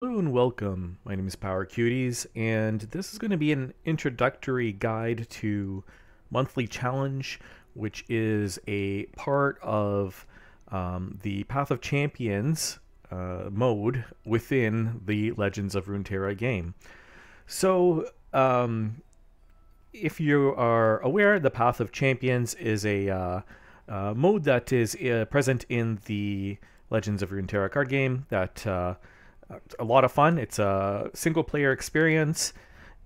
Hello and welcome. My name is Power Cuties, and this is going to be an introductory guide to Monthly Challenge, which is a part of the Path of Champions mode within the Legends of Runeterra game. So, if you are aware, the Path of Champions is a mode that is present in the Legends of Runeterra card game that a lot of fun. It's a single player experience,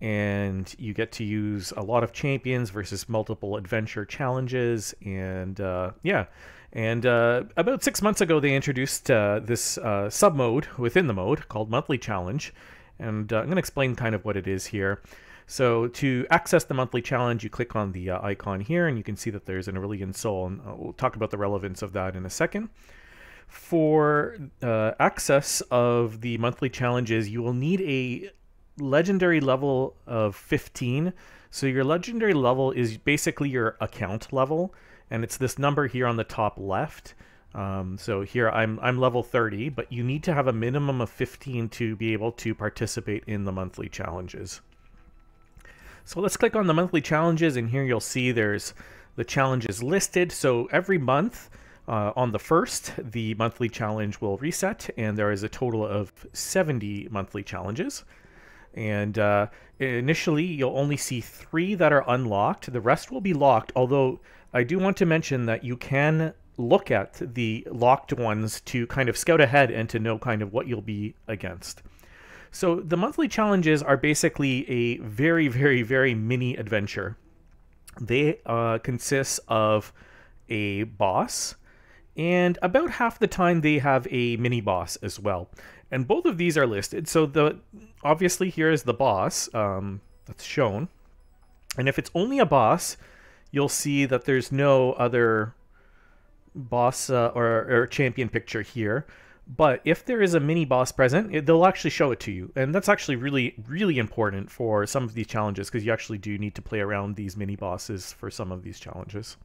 and you get to use a lot of champions versus multiple adventure challenges. And yeah, and about 6 months ago, they introduced this sub mode within the mode called Monthly Challenge, and I'm going to explain kind of what it is here. So to access the monthly challenge, you click on the icon here, and you can see that there's an Aurelion Sol, and we'll talk about the relevance of that in a second. For access of the monthly challenges, you will need a legendary level of 15. So your legendary level is basically your account level, and it's this number here on the top left. So here I'm level 30, but you need to have a minimum of 15 to be able to participate in the monthly challenges. So let's click on the monthly challenges, and here you'll see there's the challenges listed. So every month, on the 1st, the monthly challenge will reset, and there is a total of 70 monthly challenges. And initially, you'll only see 3 that are unlocked. The rest will be locked, although I do want to mention that you can look at the locked ones to kind of scout ahead and to know kind of what you'll be against. So the monthly challenges are basically a very, very, very mini adventure. They consist of a boss, and about half the time they have a mini boss as well. And both of these are listed. So obviously here is the boss that's shown. And if it's only a boss, you'll see that there's no other boss or champion picture here. But if there is a mini boss present, they'll actually show it to you. And that's actually really, really important for some of these challenges, because you actually do need to play around these mini bosses for some of these challenges.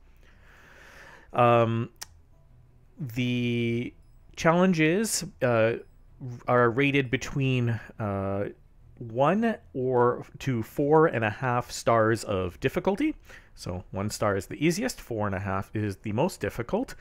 The challenges are rated between 1 or to 4.5 stars of difficulty. So 1 star is the easiest, 4.5 is the most difficult.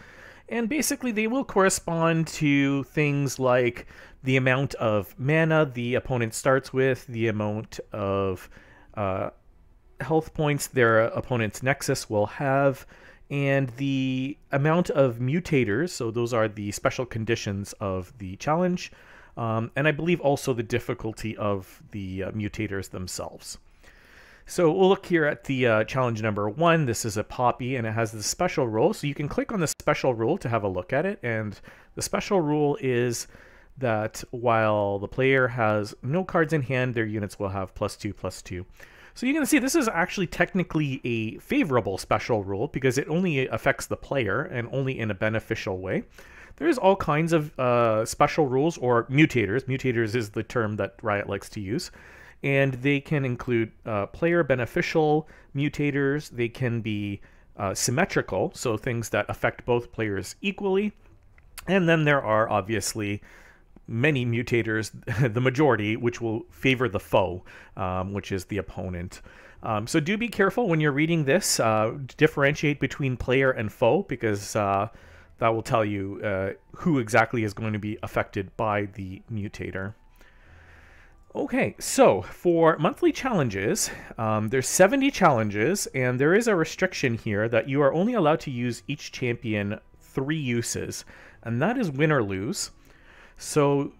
And basically they will correspond to things like the amount of mana the opponent starts with, the amount of health points their opponent's nexus will have, and the amount of mutators, so those are the special conditions of the challenge, and I believe also the difficulty of the mutators themselves. So we'll look here at the challenge number 1. This is a poppy, and it has the special rule, so you can click on the special rule to have a look at it. And the special rule is that while the player has no cards in hand, their units will have +2/+2. So you can see this is actually technically a favorable special rule, because it only affects the player and only in a beneficial way. There's all kinds of special rules, or mutators. Mutators is the term that Riot likes to use. And they can include player beneficial mutators. They can be symmetrical, so things that affect both players equally. And then there are obviously many mutators, the majority, which will favor the foe, which is the opponent. So do be careful when you're reading this. Differentiate between player and foe, because that will tell you who exactly is going to be affected by the mutator. Okay, so for monthly challenges, there's 70 challenges, and there is a restriction here that you are only allowed to use each champion 3 uses, and that is win or lose. So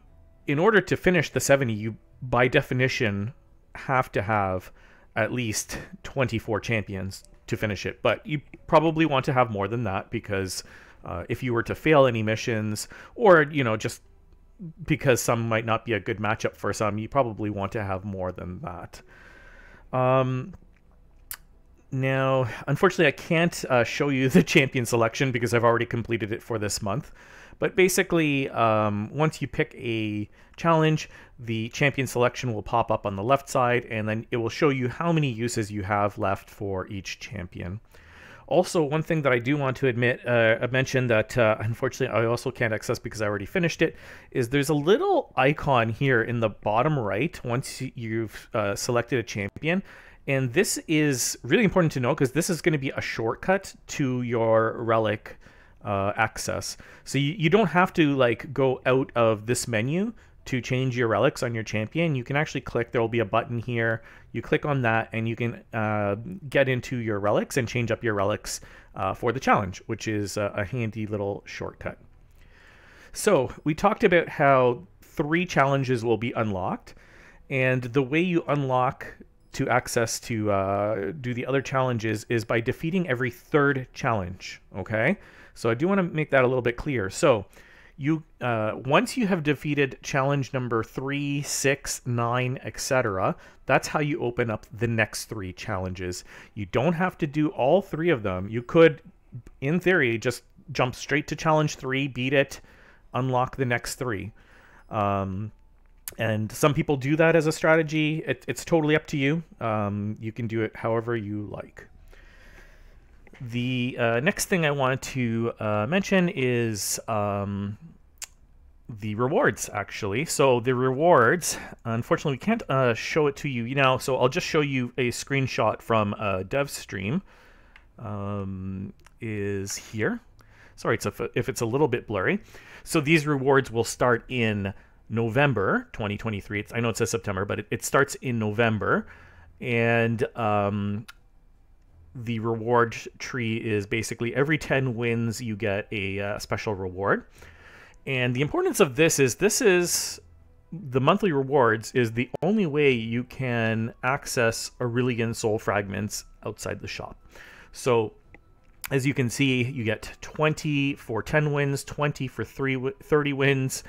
in order to finish the 70, you by definition have to have at least 24 champions to finish it, but you probably want to have more than that, because if you were to fail any missions, or just because some might not be a good matchup for some, you probably want to have more than that. Now, unfortunately, I can't show you the champion selection because I've already completed it for this month. But basically, once you pick a challenge, the champion selection will pop up on the left side, and then it will show you how many uses you have left for each champion. Also, one thing that I do want to mention that unfortunately I also can't access because I already finished it, is there's a little icon here in the bottom right once you've selected a champion. And this is really important to know because this is going to be a shortcut to your relic access. So you don't have to like go out of this menu to change your relics on your champion. You can actually click, there will be a button here. You click on that and you can get into your relics and change up your relics for the challenge, which is a handy little shortcut. So we talked about how 3 challenges will be unlocked, and the way you unlock to access to do the other challenges is by defeating every 3rd challenge, okay? So I do want to make that a little bit clear. So you once you have defeated challenge number 3, 6, 9, etc., that's how you open up the next 3 challenges. You don't have to do all 3 of them. You could, in theory, just jump straight to challenge 3, beat it, unlock the next 3. And some people do that as a strategy. It's totally up to you. You can do it however you like. The next thing I wanted to mention is the rewards, actually. So the rewards, unfortunately, we can't show it to you now, so I'll just show you a screenshot from dev stream. Is here. Sorry, if it's a little bit blurry. So these rewards will start in November 2023. I know it says September, but it starts in November. And the reward tree is basically every 10 wins you get a special reward. And the importance of this is the monthly rewards is the only way you can access Aurelion Sol fragments outside the shop. So as you can see, you get 20 for 10 wins, 20 for 30 wins,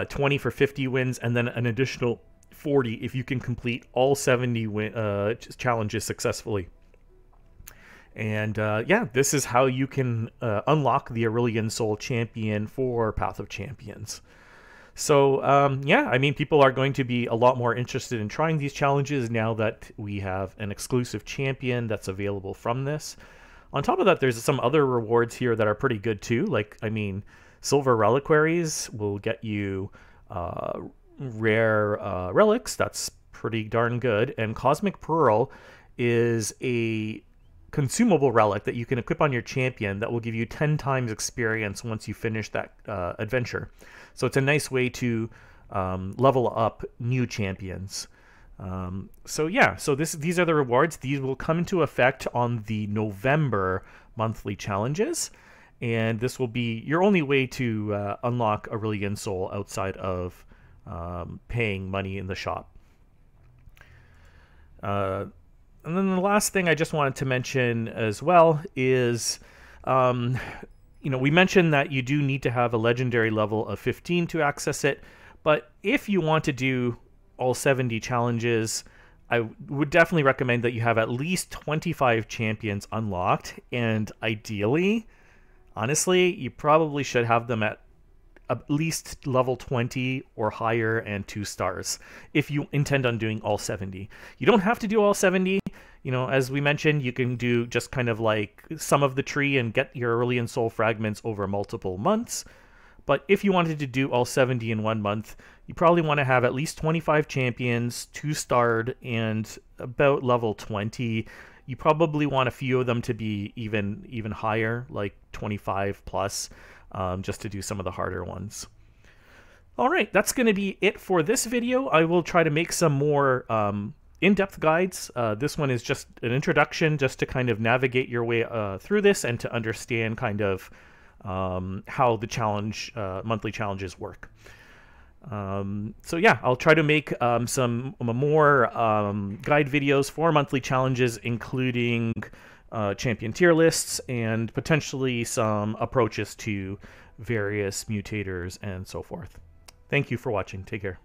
20 for 50 wins, and then an additional 40 if you can complete all 70 challenges successfully. And yeah, this is how you can unlock the Aurelion Sol champion for Path of Champions. So yeah, I mean, people are going to be a lot more interested in trying these challenges now that we have an exclusive champion that's available from this. On top of that, there's some other rewards here that are pretty good too. Like, I mean, Silver Reliquaries will get you rare relics. That's pretty darn good. And Cosmic Pearl is a consumable relic that you can equip on your champion that will give you 10 times experience once you finish that adventure. So it's a nice way to level up new champions. So yeah, so these are the rewards. These will come into effect on the November monthly challenges, and this will be your only way to unlock Aurelion Sol outside of paying money in the shop. And then the last thing I just wanted to mention as well is, you know, we mentioned that you do need to have a legendary level of 15 to access it, but if you want to do all 70 challenges, I would definitely recommend that you have at least 25 champions unlocked, and ideally, honestly, you probably should have them at least level 20 or higher and 2 stars if you intend on doing all 70. You don't have to do all 70. You know, as we mentioned, you can do just kind of like some of the tree and get your Aurelion Sol fragments over multiple months. But if you wanted to do all 70 in 1 month, you probably want to have at least 25 champions, 2-starred, and about level 20. You probably want a few of them to be even higher, like 25 plus, just to do some of the harder ones. All right, that's going to be it for this video. I will try to make some more in-depth guides. This one is just an introduction, just to kind of navigate your way through this and to understand kind of how the monthly challenges work. So yeah, I'll try to make some more guide videos for monthly challenges, including champion tier lists and potentially some approaches to various mutators and so forth. Thank you for watching. Take care.